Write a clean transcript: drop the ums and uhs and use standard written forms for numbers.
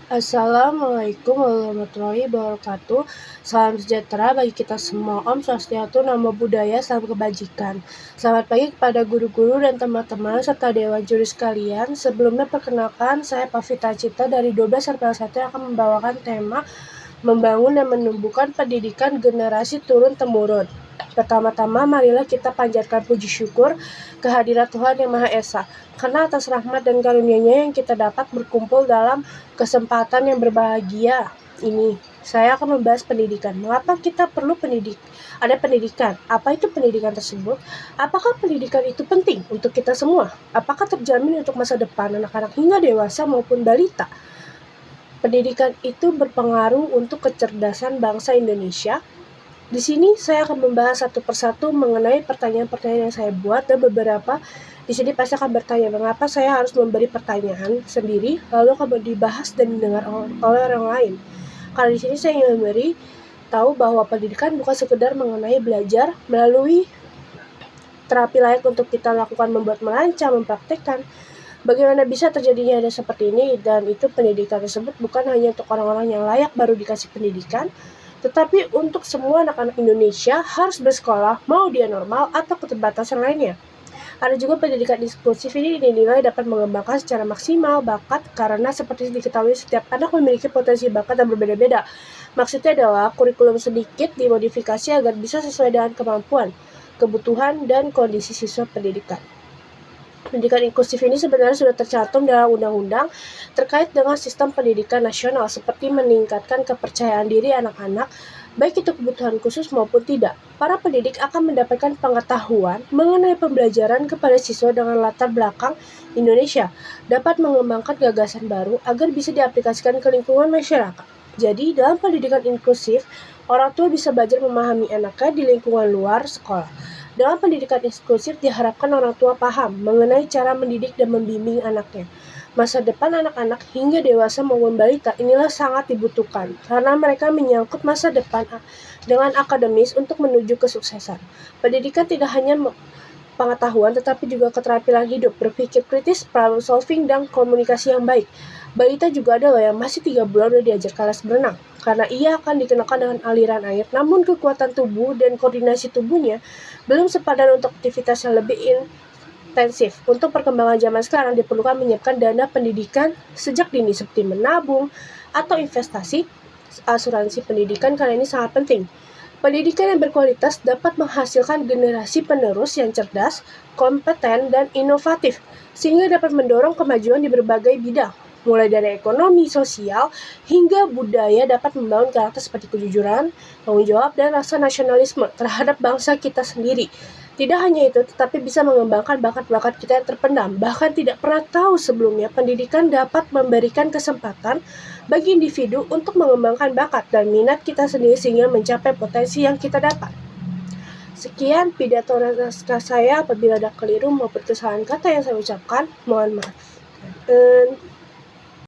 Assalamualaikum warahmatullahi wabarakatuh. Salam sejahtera bagi kita semua. Om Swastiastu, Namo Buddhaya, salam kebajikan. Selamat pagi kepada guru-guru dan teman-teman serta dewan juri sekalian. Sebelumnya perkenalkan, saya Pavita Cita dari 12 RPL 1 yang akan membawakan tema membangun dan menumbuhkan pendidikan generasi turun-temurun. Pertama-tama, marilah kita panjatkan puji syukur kehadirat Tuhan Yang Maha Esa, karena atas rahmat dan karunia-Nya yang kita dapat berkumpul dalam kesempatan yang berbahagia ini. Saya akan membahas pendidikan. Mengapa kita perlu ada pendidikan? Apa itu pendidikan tersebut? Apakah pendidikan itu penting untuk kita semua? Apakah terjamin untuk masa depan anak-anak hingga dewasa maupun balita? Pendidikan itu berpengaruh untuk kecerdasan bangsa Indonesia. Di sini saya akan membahas satu persatu mengenai pertanyaan-pertanyaan yang saya buat, dan beberapa di sini pasti akan bertanya mengapa saya harus memberi pertanyaan sendiri lalu akan dibahas dan didengar oleh orang lain. Karena di sini saya ingin memberi tahu bahwa pendidikan bukan sekedar mengenai belajar melalui terapi layak untuk kita lakukan, membuat merancang, mempraktekkan. Bagaimana bisa terjadinya ada seperti ini, dan itu pendidikan tersebut bukan hanya untuk orang-orang yang layak baru dikasih pendidikan, tetapi untuk semua anak-anak Indonesia harus bersekolah, mau dia normal atau keterbatasan lainnya. Ada juga pendidikan inklusif, ini dinilai dapat mengembangkan secara maksimal bakat, karena seperti diketahui setiap anak memiliki potensi bakat yang berbeda-beda. Maksudnya adalah kurikulum sedikit dimodifikasi agar bisa sesuai dengan kemampuan, kebutuhan, dan kondisi siswa pendidikan. Pendidikan inklusif ini sebenarnya sudah tercantum dalam undang-undang terkait dengan sistem pendidikan nasional, seperti meningkatkan kepercayaan diri anak-anak, baik itu kebutuhan khusus maupun tidak. Para pendidik akan mendapatkan pengetahuan mengenai pembelajaran kepada siswa dengan latar belakang Indonesia, dapat mengembangkan gagasan baru agar bisa diaplikasikan ke lingkungan masyarakat. Jadi, dalam pendidikan inklusif, orang tua bisa belajar memahami anaknya di lingkungan luar sekolah. Dalam pendidikan inklusif diharapkan orang tua paham mengenai cara mendidik dan membimbing anaknya. Masa depan anak-anak hingga dewasa maupun balita inilah sangat dibutuhkan, karena mereka menyangkut masa depan dengan akademis untuk menuju kesuksesan. Pendidikan tidak hanya pengetahuan tetapi juga keterampilan hidup, berpikir kritis, problem solving, dan komunikasi yang baik. Balita juga ada loh yang masih 3 bulan udah diajar kelas berenang, karena ia akan dikenakan dengan aliran air, namun kekuatan tubuh dan koordinasi tubuhnya belum sepadan untuk aktivitas yang lebih intensif. Untuk perkembangan zaman sekarang diperlukan menyiapkan dana pendidikan sejak dini, seperti menabung atau investasi asuransi pendidikan, karena ini sangat penting. Pendidikan yang berkualitas dapat menghasilkan generasi penerus yang cerdas, kompeten, dan inovatif, sehingga dapat mendorong kemajuan di berbagai bidang, mulai dari ekonomi, sosial, hingga budaya. Dapat membangun karakter seperti kejujuran, tanggung jawab, dan rasa nasionalisme terhadap bangsa kita sendiri. Tidak hanya itu, tetapi bisa mengembangkan bakat-bakat kita yang terpendam, bahkan tidak pernah tahu sebelumnya. Pendidikan dapat memberikan kesempatan bagi individu untuk mengembangkan bakat dan minat kita sendiri sehingga mencapai potensi yang kita dapat. Sekian pidato naskah saya. Apabila ada keliru maupun kesalahan kata yang saya ucapkan, mohon maaf.